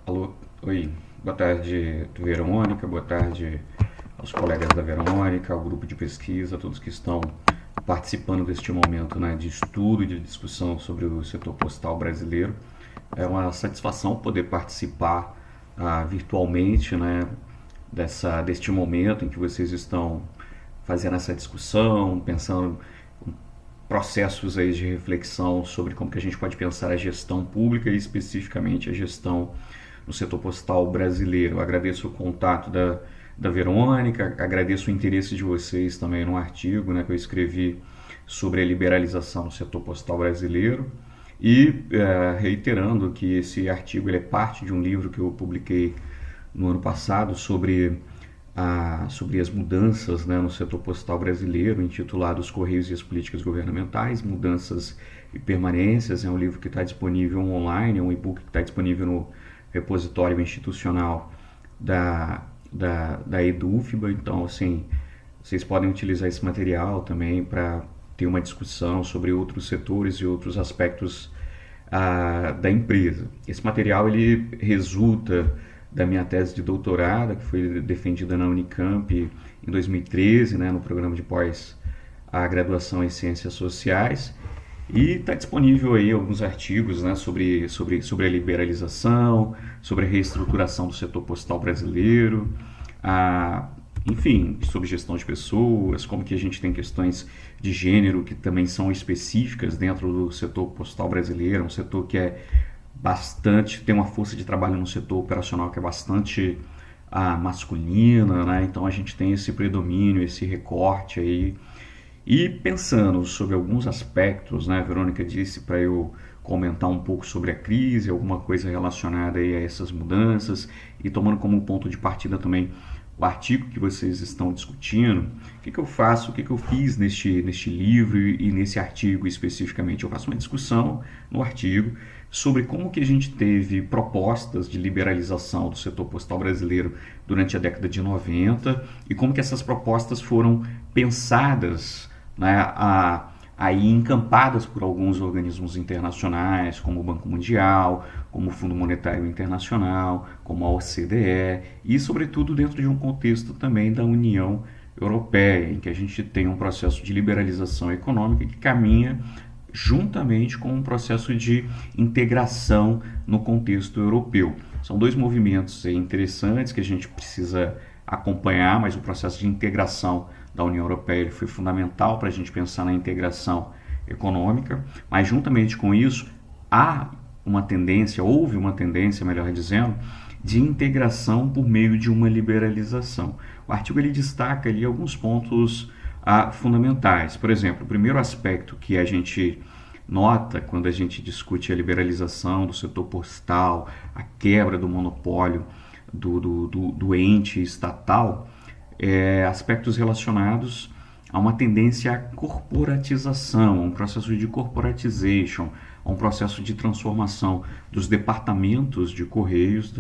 Alô, oi, boa tarde, Verônica, boa tarde aos colegas da Verônica, ao grupo de pesquisa, a todos que estão participando deste momento, né, de estudo e de discussão sobre o setor postal brasileiro. É uma satisfação poder participar virtualmente, né, deste momento em que vocês estão fazendo essa discussão, pensando processos aí de reflexão sobre como que a gente pode pensar a gestão pública e especificamente a gestão no setor postal brasileiro. Eu agradeço o contato da Verônica, agradeço o interesse de vocês também no artigo, né, que eu escrevi sobre a liberalização no setor postal brasileiro e reiterando que esse artigo ele é parte de um livro que eu publiquei no ano passado sobre as mudanças, né, no setor postal brasileiro, intitulado Os Correios e as Políticas Governamentais, Mudanças e Permanências. É um livro que está disponível online, é um e-book que está disponível no repositório institucional da EDUFBA. Então, assim, vocês podem utilizar esse material também para ter uma discussão sobre outros setores e outros aspectos da empresa. Esse material ele resulta da minha tese de doutorado, que foi defendida na Unicamp em 2013, né, no programa de pós-graduação em Ciências Sociais. E está disponível aí alguns artigos, né, sobre a liberalização, sobre a reestruturação do setor postal brasileiro, enfim, sobre gestão de pessoas, como que a gente tem questões de gênero que também são específicas dentro do setor postal brasileiro, um setor que é tem uma força de trabalho no setor operacional que é bastante masculina, né? Então a gente tem esse predomínio, esse recorte aí. E pensando sobre alguns aspectos, né? A Verônica disse para eu comentar um pouco sobre a crise, alguma coisa relacionada aí a essas mudanças e tomando como ponto de partida também o artigo que vocês estão discutindo. O que eu faço, o que eu fiz neste livro e nesse artigo especificamente? Eu faço uma discussão no artigo sobre como que a gente teve propostas de liberalização do setor postal brasileiro durante a década de 90 e como que essas propostas foram pensadas, né, aí encampadas por alguns organismos internacionais, como o Banco Mundial, como o Fundo Monetário Internacional, como a OCDE, e sobretudo dentro de um contexto também da União Europeia, em que a gente tem um processo de liberalização econômica que caminha juntamente com um processo de integração no contexto europeu. São dois movimentos interessantes que a gente precisa acompanhar, mas o processo de integração da União Europeia foi fundamental para a gente pensar na integração econômica, mas juntamente com isso houve uma tendência, melhor dizendo, de integração por meio de uma liberalização. O artigo ele destaca ali alguns pontos fundamentais. Por exemplo, o primeiro aspecto que a gente nota quando a gente discute a liberalização do setor postal, a quebra do monopólio do ente estatal, aspectos relacionados a uma tendência à corporatização, a um processo de corporatization, a um processo de transformação dos departamentos de correios,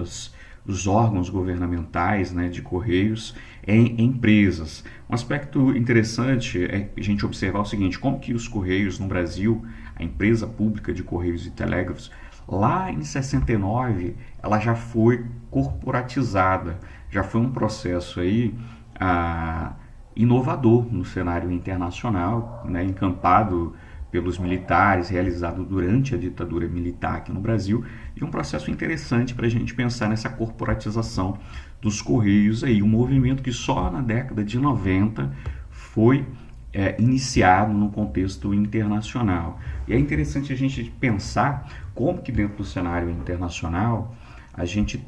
dos órgãos governamentais, né, de correios em empresas. Um aspecto interessante é a gente observar o seguinte: como que os correios no Brasil, a empresa pública de correios e telégrafos, lá em 69 ela já foi corporatizada, já foi um processo aí inovador no cenário internacional, né, encampado pelos militares, realizado durante a ditadura militar aqui no Brasil, e um processo interessante para a gente pensar nessa corporatização dos Correios, aí, um movimento que só na década de 90 foi iniciado no contexto internacional. E é interessante a gente pensar como que dentro do cenário internacional a gente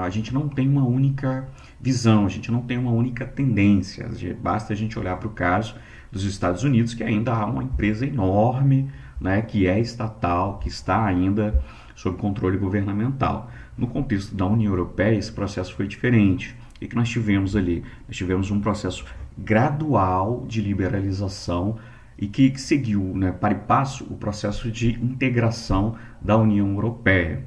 a gente não tem uma única visão, a gente não tem uma única tendência. Basta a gente olhar para o caso dos Estados Unidos, que ainda há uma empresa enorme, né, que é estatal, que está ainda sob controle governamental. No contexto da União Europeia, esse processo foi diferente. O que nós tivemos ali? Nós tivemos um processo gradual de liberalização e que seguiu, né, para e passo o processo de integração da União Europeia.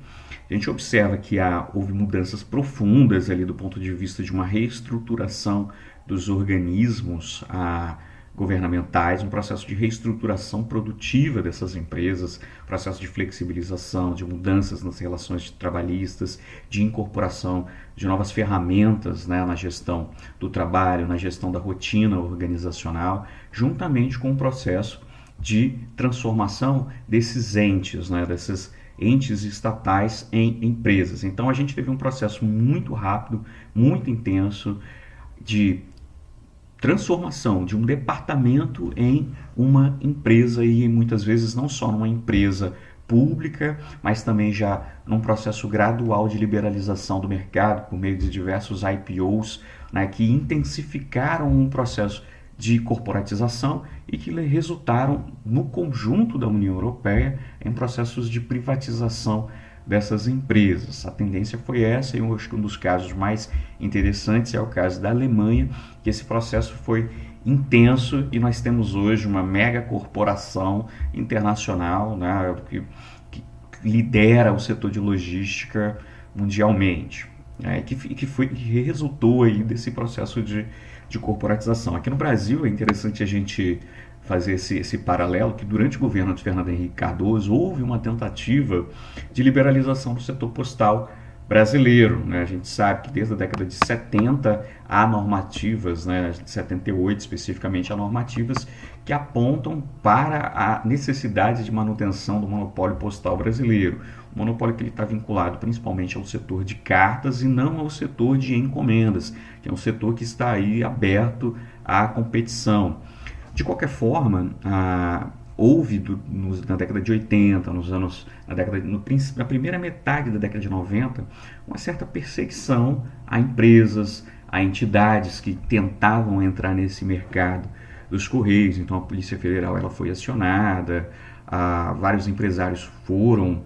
A gente observa que houve mudanças profundas ali do ponto de vista de uma reestruturação dos organismos governamentais, um processo de reestruturação produtiva dessas empresas, processo de flexibilização, de mudanças nas relações trabalhistas, de incorporação de novas ferramentas, né, na gestão do trabalho, na gestão da rotina organizacional, juntamente com o processo de transformação desses entes, né, desses entes estatais em empresas. Então a gente teve um processo muito rápido, muito intenso de transformação de um departamento em uma empresa, e muitas vezes não só numa empresa pública, mas também já num processo gradual de liberalização do mercado por meio de diversos IPOs, né, que intensificaram um processo de corporatização e que resultaram no conjunto da União Europeia em processos de privatização dessas empresas. A tendência foi essa, e eu acho que um dos casos mais interessantes é o caso da Alemanha, que esse processo foi intenso e nós temos hoje uma mega corporação internacional, né, que lidera o setor de logística mundialmente, né, que resultou aí desse processo de corporatização. Aqui no Brasil é interessante a gente fazer esse paralelo, que durante o governo de Fernando Henrique Cardoso houve uma tentativa de liberalização do setor postal brasileiro, né? A gente sabe que desde a década de 70 há normativas, né, de 78 especificamente, há normativas que apontam para a necessidade de manutenção do monopólio postal brasileiro. O monopólio que ele está vinculado principalmente ao setor de cartas e não ao setor de encomendas, que é um setor que está aí aberto à competição. De qualquer forma, houve na década de 80, na primeira metade da década de 90, uma certa perseguição a empresas, a entidades que tentavam entrar nesse mercado dos Correios. Então a Polícia Federal ela foi acionada, vários empresários foram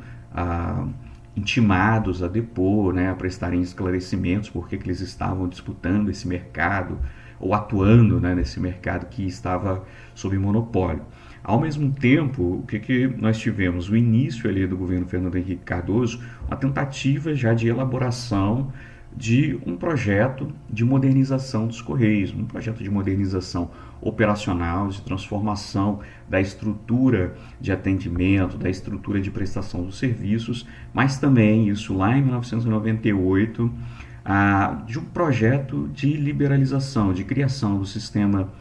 intimados a depor, né, a prestarem esclarecimentos porque que eles estavam disputando esse mercado ou atuando, né, nesse mercado que estava sob monopólio. Ao mesmo tempo, o que nós tivemos? O início ali do governo Fernando Henrique Cardoso, uma tentativa já de elaboração de um projeto de modernização dos Correios, um projeto de modernização operacional, de transformação da estrutura de atendimento, da estrutura de prestação dos serviços, mas também, isso lá em 1998, de um projeto de liberalização, de criação do sistema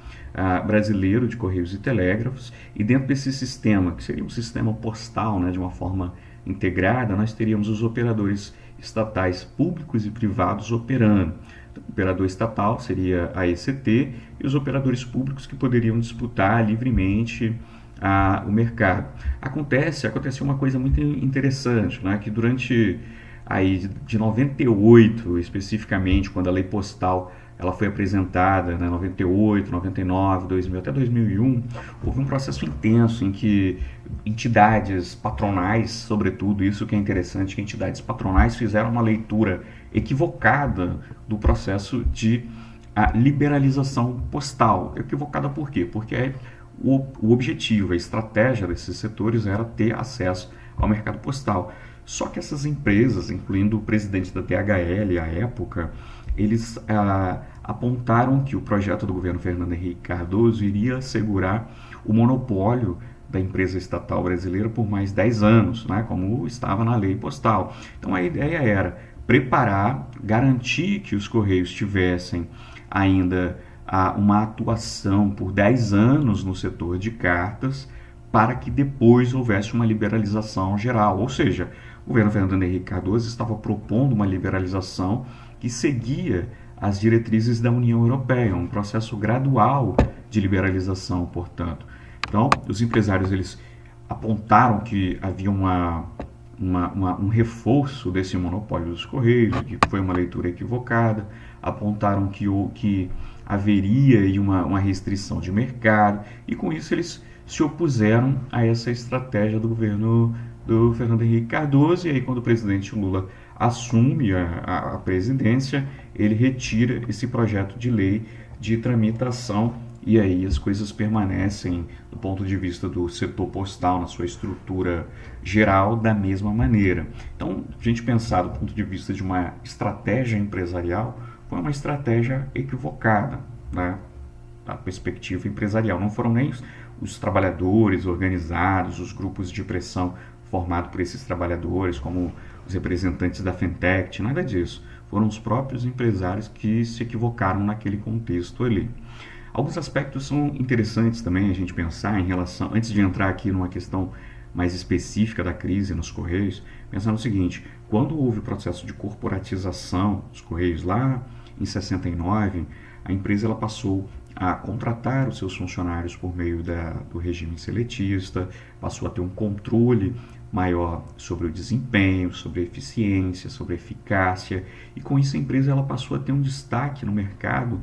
brasileiro de Correios e Telégrafos, e dentro desse sistema, que seria um sistema postal, né, de uma forma integrada, nós teríamos os operadores estatais públicos e privados operando. O operador estatal seria a ECT e os operadores públicos que poderiam disputar livremente o mercado. Acontece uma coisa muito interessante, né, que durante aí de 98 especificamente, quando a lei postal ela foi apresentada, né, 98, 99, 2000 até 2001, houve um processo intenso em que entidades patronais, sobretudo, isso que é interessante, que entidades patronais fizeram uma leitura equivocada do processo de liberalização postal. Equivocada por quê? Porque o objetivo, a estratégia desses setores era ter acesso ao mercado postal. Só que essas empresas, incluindo o presidente da DHL à época, eles apontaram que o projeto do governo Fernando Henrique Cardoso iria assegurar o monopólio da empresa estatal brasileira por mais 10 anos, né, como estava na lei postal. Então a ideia era preparar, garantir que os Correios tivessem ainda uma atuação por 10 anos no setor de cartas, para que depois houvesse uma liberalização geral. Ou seja, o governo Fernando Henrique Cardoso estava propondo uma liberalização que seguia as diretrizes da União Europeia, um processo gradual de liberalização, portanto. Então, os empresários eles apontaram que havia um reforço desse monopólio dos Correios, que foi uma leitura equivocada, apontaram que haveria uma restrição de mercado, e com isso eles se opuseram a essa estratégia do governo do Fernando Henrique Cardoso, e aí quando o presidente Lula assume a presidência, ele retira esse projeto de lei de tramitação, e aí as coisas permanecem do ponto de vista do setor postal, na sua estrutura geral, da mesma maneira. Então, a gente pensar do ponto de vista de uma estratégia empresarial, foi uma estratégia equivocada, né? a perspectiva empresarial. Não foram nem os trabalhadores organizados, os grupos de pressão formados por esses trabalhadores, como os representantes da Fentech, nada disso. Foram os próprios empresários que se equivocaram naquele contexto ali. Alguns aspectos são interessantes também a gente pensar em relação, antes de entrar aqui numa questão mais específica da crise nos Correios, pensar no seguinte: quando houve o processo de corporatização dos Correios lá em 69, a empresa ela passou a contratar os seus funcionários por meio do regime seletista, passou a ter um controle maior sobre o desempenho, sobre a eficiência, sobre a eficácia, e com isso a empresa ela passou a ter um destaque no mercado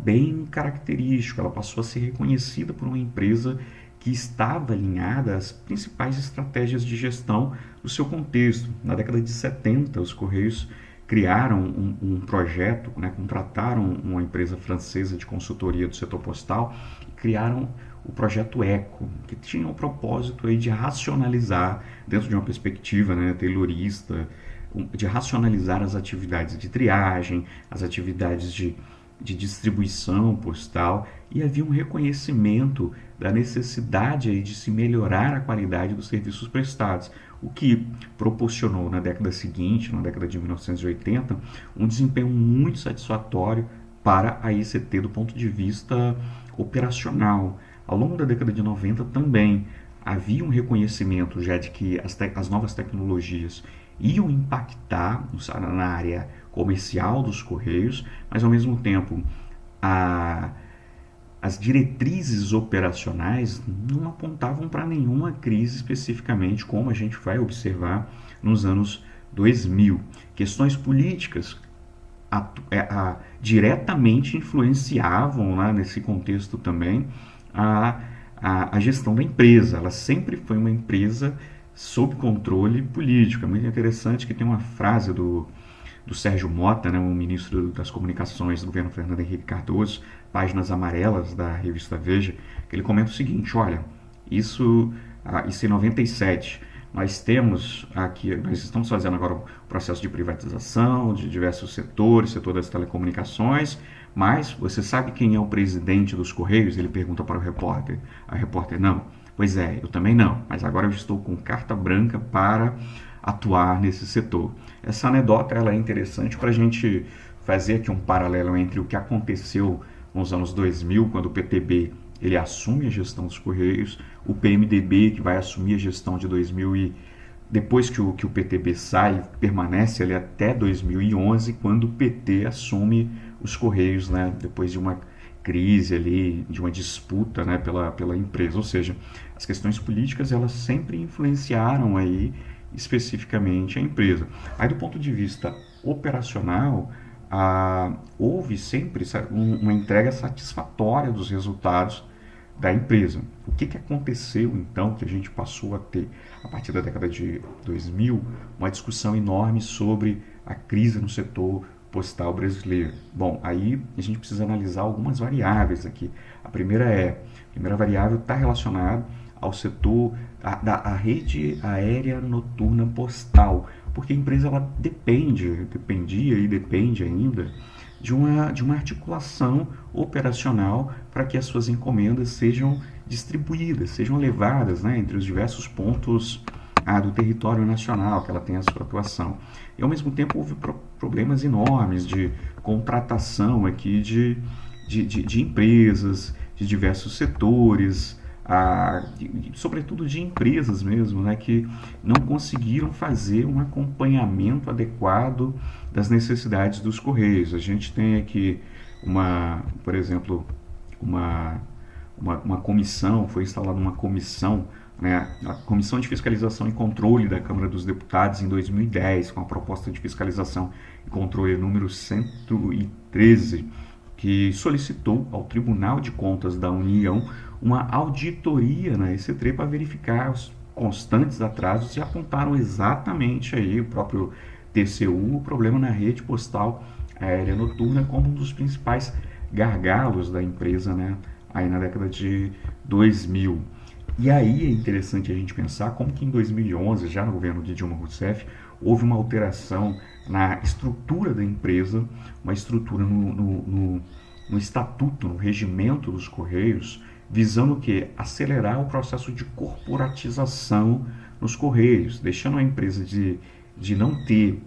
bem característico. Ela passou a ser reconhecida por uma empresa que estava alinhada às principais estratégias de gestão do seu contexto. Na década de 70, os Correios criaram um projeto, né, contrataram uma empresa francesa de consultoria do setor postal e criaram o projeto ECO, que tinha o propósito aí de racionalizar, dentro de uma perspectiva, né, taylorista, de racionalizar as atividades de triagem, as atividades de distribuição postal, e havia um reconhecimento da necessidade aí de se melhorar a qualidade dos serviços prestados, o que proporcionou na década seguinte, na década de 1980, um desempenho muito satisfatório para a ICT do ponto de vista operacional. Ao longo da década de 90 também havia um reconhecimento já de que as novas tecnologias iam impactar na área comercial dos Correios, mas ao mesmo tempo as diretrizes operacionais não apontavam para nenhuma crise especificamente, como a gente vai observar nos anos 2000. Questões políticas diretamente influenciavam, né, nesse contexto também a gestão da empresa. Ela sempre foi uma empresa sob controle político. É muito interessante que tem uma frase do Sérgio Mota, né, o ministro das Comunicações do governo Fernando Henrique Cardoso, páginas amarelas da revista Veja, que ele comenta o seguinte: olha, isso em 97, nós estamos fazendo agora o processo de privatização de diversos setores, setor das telecomunicações, mas você sabe quem é o presidente dos Correios? Ele pergunta para o repórter. A repórter: não. Pois é, eu também não, mas agora eu estou com carta branca para atuar nesse setor. Essa anedota ela é interessante para a gente fazer aqui um paralelo entre o que aconteceu nos anos 2000, quando o PTB ele assume a gestão dos Correios, o PMDB que vai assumir a gestão de 2000 e depois que o PTB sai, permanece ali até 2011, quando o PT assume os Correios, né, depois de uma crise ali, de uma disputa, né, pela empresa. Ou seja, as questões políticas elas sempre influenciaram aí especificamente a empresa. Aí do ponto de vista operacional, houve sempre uma entrega satisfatória dos resultados da empresa. O que aconteceu então que a gente passou a ter, a partir da década de 2000, uma discussão enorme sobre a crise no setor postal brasileiro? Bom, aí a gente precisa analisar algumas variáveis aqui. A primeira variável está relacionada ao setor da rede aérea noturna postal, porque a empresa ela dependia e depende ainda de uma articulação operacional para que as suas encomendas sejam distribuídas, sejam levadas, né, entre os diversos pontos do território nacional que ela tem a sua atuação. E ao mesmo tempo houve problemas enormes de contratação aqui de empresas, de diversos setores, sobretudo de empresas mesmo, né, que não conseguiram fazer um acompanhamento adequado das necessidades dos Correios. A gente tem aqui por exemplo, uma comissão, foi instalada uma comissão, né, a Comissão de Fiscalização e Controle da Câmara dos Deputados em 2010, com a proposta de fiscalização e controle número 113, que solicitou ao Tribunal de Contas da União uma auditoria na ECTRE para verificar os constantes atrasos e apontaram exatamente aí o próprio TCU, o problema na rede postal aérea noturna como um dos principais gargalos da empresa, né, aí na década de 2000. E aí é interessante a gente pensar como que em 2011, já no governo de Dilma Rousseff, houve uma alteração na estrutura da empresa, uma estrutura no estatuto, no regimento dos Correios, visando o quê? Acelerar o processo de corporatização nos Correios, deixando a empresa de não ter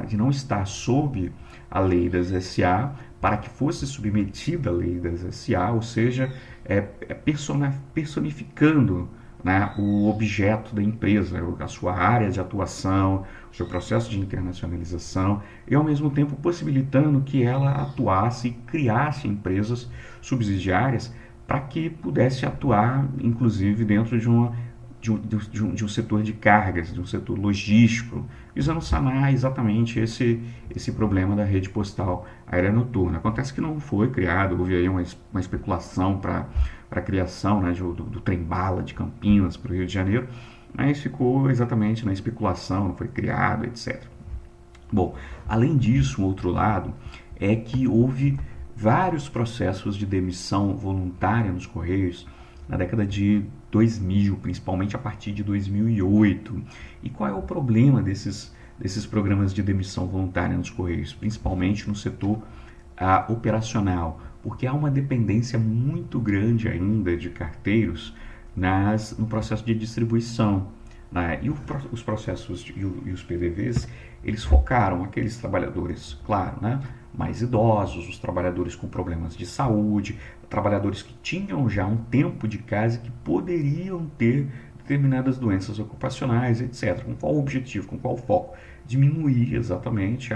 de não estar sob a lei das SA para que fosse submetida à lei das SA, ou seja, personificando, né, o objeto da empresa, a sua área de atuação, o seu processo de internacionalização e ao mesmo tempo possibilitando que ela atuasse e criasse empresas subsidiárias para que pudesse atuar, inclusive, dentro de um setor de cargas, de um setor logístico, visando sanar exatamente esse problema da rede postal aérea noturna. Acontece que não foi criado, houve aí uma especulação para a criação, né, do trem-bala de Campinas para o Rio de Janeiro, mas ficou exatamente na especulação, não foi criado, etc. Bom, além disso, um outro lado é que houve vários processos de demissão voluntária nos Correios na década de 2000, principalmente a partir de 2008. E qual é o problema desses programas de demissão voluntária nos Correios, principalmente no setor operacional? Porque há uma dependência muito grande ainda de carteiros no processo de distribuição. Né? E os processos e os PDVs, eles focaram aqueles trabalhadores, claro, né, mais idosos, os trabalhadores com problemas de saúde, trabalhadores que tinham já um tempo de casa e que poderiam ter determinadas doenças ocupacionais, etc. Com qual objetivo, com qual foco? Diminuir exatamente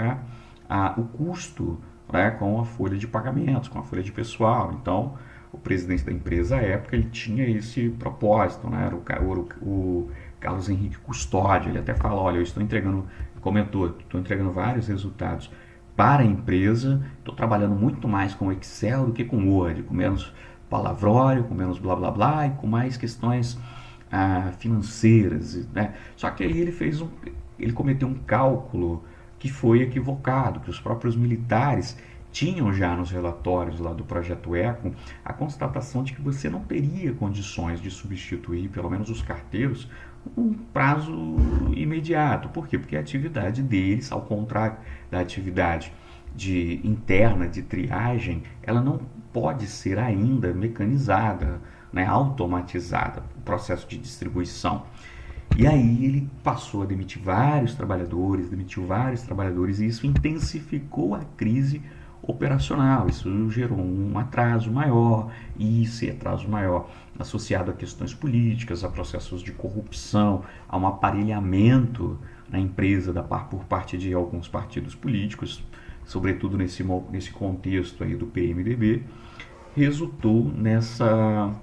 o custo, né, com a folha de pagamentos, com a folha de pessoal. Então, o presidente da empresa à época ele tinha esse propósito, né? Era o Carlos Henrique Custódio. Ele até fala, olha, eu estou entregando, comentou, estou entregando vários resultados para a empresa, estou trabalhando muito mais com Excel do que com Word, com menos palavrório, com menos blá blá blá e com mais questões financeiras, né? Só que aí ele cometeu um cálculo que foi equivocado, que os próprios militares tinham já nos relatórios lá do Projeto Eco a constatação de que você não teria condições de substituir, pelo menos os carteiros, um prazo imediato. Por quê? Porque a atividade deles, ao contrário da atividade interna de triagem, ela não pode ser ainda mecanizada, né, automatizada, o processo de distribuição. E aí ele passou a demitiu vários trabalhadores e isso intensificou a crise operacional. Isso gerou um atraso maior, e esse atraso maior associado a questões políticas, a processos de corrupção, a um aparelhamento na empresa por parte de alguns partidos políticos, sobretudo nesse contexto aí do PMDB, resultou nessa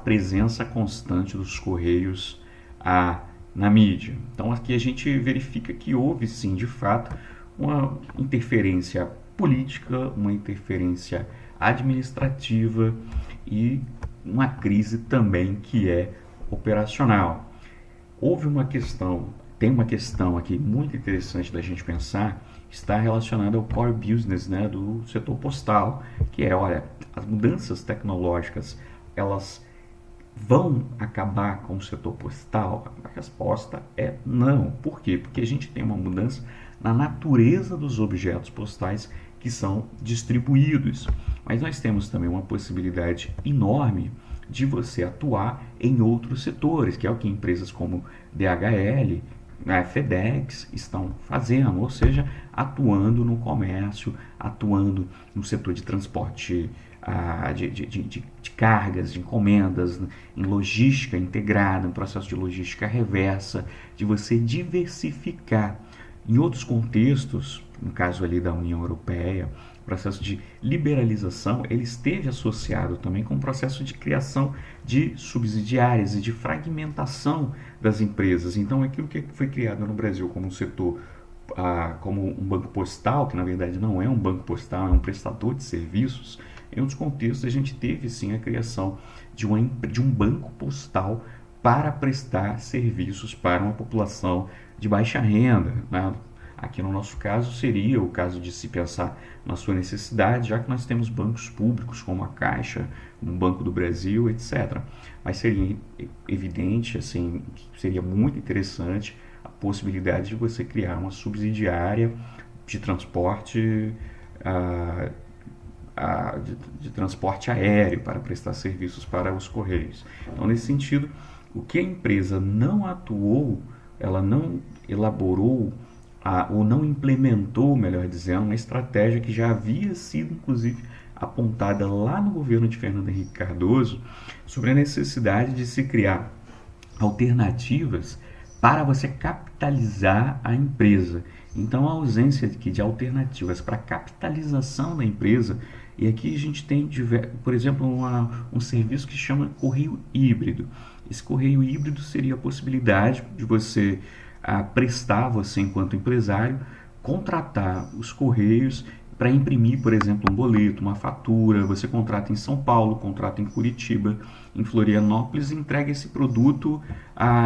presença constante dos Correios na mídia. Então aqui a gente verifica que houve sim, de fato, uma interferência política, uma interferência administrativa e uma crise também que é operacional. Tem uma questão aqui muito interessante da gente pensar, está relacionada ao core business, né, do setor postal, que é, olha, as mudanças tecnológicas, elas vão acabar com o setor postal? A resposta é não. Por quê? Porque a gente tem uma mudança na natureza dos objetos postais que são distribuídos. Mas nós temos também uma possibilidade enorme de você atuar em outros setores, que é o que empresas como DHL, FedEx estão fazendo, ou seja, atuando no comércio, atuando no setor de transporte de cargas, de encomendas, em logística integrada, no processo de logística reversa, de você diversificar. Em outros contextos, no caso ali da União Europeia, o processo de liberalização, ele esteve associado também com o processo de criação de subsidiárias e de fragmentação das empresas. Então, aquilo que foi criado no Brasil como um setor, como um banco postal, que na verdade não é um banco postal, é um prestador de serviços, em outros contextos a gente teve sim a criação de um banco postal para prestar serviços para uma população de baixa renda, né? Aqui no nosso caso seria o caso de se pensar na sua necessidade, já que nós temos bancos públicos como a Caixa, o Banco do Brasil, etc. Mas seria evidente, assim, seria muito interessante a possibilidade de você criar uma subsidiária de transporte de transporte aéreo para prestar serviços para os Correios. Então, nesse sentido, o que a empresa não atuou, ela não elaborou ou não implementou, melhor dizendo, uma estratégia que já havia sido, inclusive, apontada lá no governo de Fernando Henrique Cardoso sobre a necessidade de se criar alternativas para você capitalizar a empresa. Então, a ausência de alternativas para a capitalização da empresa, e aqui a gente tem, por exemplo, um serviço que chama correio híbrido. Esse correio híbrido seria a possibilidade de você prestar, você enquanto empresário, contratar os correios para imprimir, por exemplo, um boleto, uma fatura. Você contrata em São Paulo, contrata em Curitiba, em Florianópolis, e entrega esse produto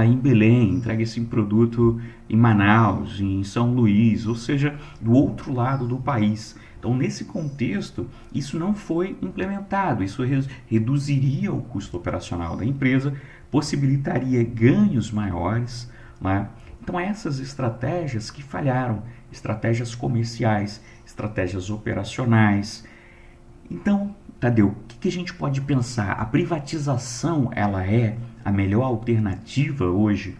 em Belém, entrega esse produto em Manaus, em São Luís, ou seja, do outro lado do país. Então, nesse contexto, isso não foi implementado. Isso reduziria o custo operacional da empresa, possibilitaria ganhos maiores, né? Então, essas estratégias que falharam, estratégias comerciais, estratégias operacionais. Então, Tadeu, o que a gente pode pensar? A privatização, ela é a melhor alternativa hoje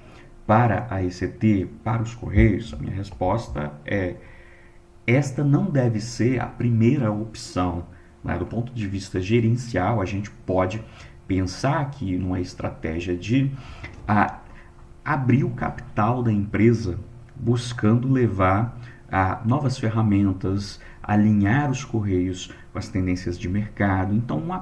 para a ECT, para os Correios? A minha resposta é: esta não deve ser a primeira opção, né? Do ponto de vista gerencial, a gente pode pensar aqui numa estratégia de abrir o capital da empresa, buscando levar novas ferramentas, alinhar os Correios com as tendências de mercado. Então, um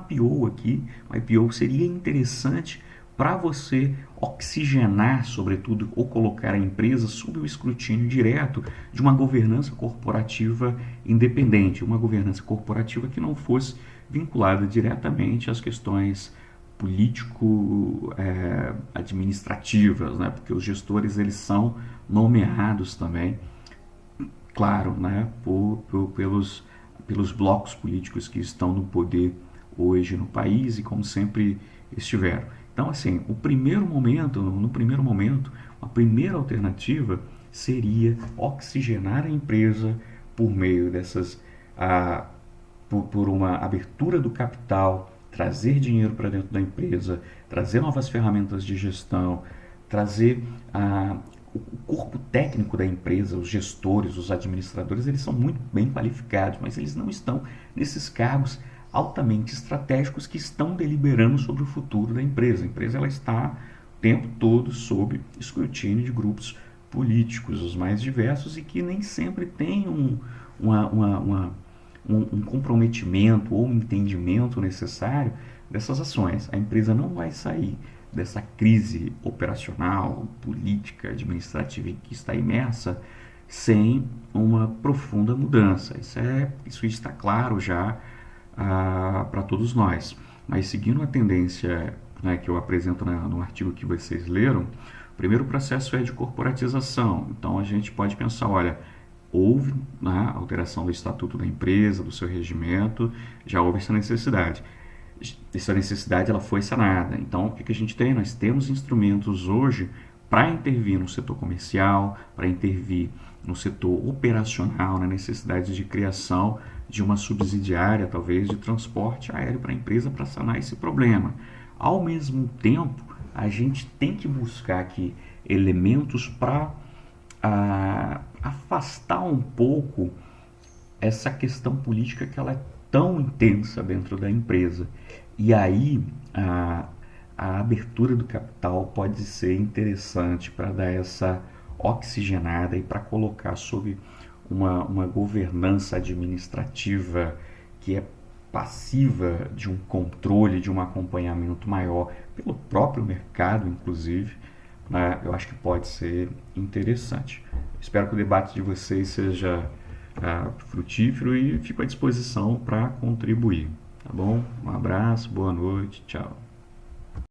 IPO seria interessante para você oxigenar, sobretudo, ou colocar a empresa sob o escrutínio direto de uma governança corporativa independente, uma governança corporativa que não fosse vinculada diretamente às questões político-administrativas, né? Porque os gestores, eles são nomeados também, claro, né, pelos blocos políticos que estão no poder hoje no país e como sempre estiveram. Então, assim, no primeiro momento, a primeira alternativa seria oxigenar a empresa por meio dessas, por uma abertura do capital, trazer dinheiro para dentro da empresa, trazer novas ferramentas de gestão, trazer o corpo técnico da empresa, os gestores, os administradores, eles são muito bem qualificados, mas eles não estão nesses cargos altamente estratégicos que estão deliberando sobre o futuro da empresa. A empresa, ela está o tempo todo sob escrutínio de grupos políticos, os mais diversos, e que nem sempre têm um comprometimento ou um entendimento necessário dessas ações. A empresa não vai sair dessa crise operacional, política, administrativa em que está imersa sem uma profunda mudança. Isso está claro já para todos nós. Mas seguindo a tendência, né, que eu apresento no artigo que vocês leram, o primeiro processo é de corporatização. Então a gente pode pensar, olha, houve, né, alteração do estatuto da empresa, do seu regimento, já houve essa necessidade. Essa necessidade, ela foi sanada. Então, o que a gente tem? Nós temos instrumentos hoje para intervir no setor comercial, para intervir no setor operacional, na necessidade de criação de uma subsidiária, talvez, de transporte aéreo para a empresa para sanar esse problema. Ao mesmo tempo, a gente tem que buscar aqui elementos para afastar um pouco essa questão política que ela é tão intensa dentro da empresa. E aí a abertura do capital pode ser interessante para dar essa oxigenada e para colocar sob uma governança administrativa que é passiva de um controle, de um acompanhamento maior pelo próprio mercado, inclusive, né? Eu acho que pode ser interessante. Espero que o debate de vocês seja frutífero e fico à disposição para contribuir, tá bom? Um abraço, boa noite, tchau.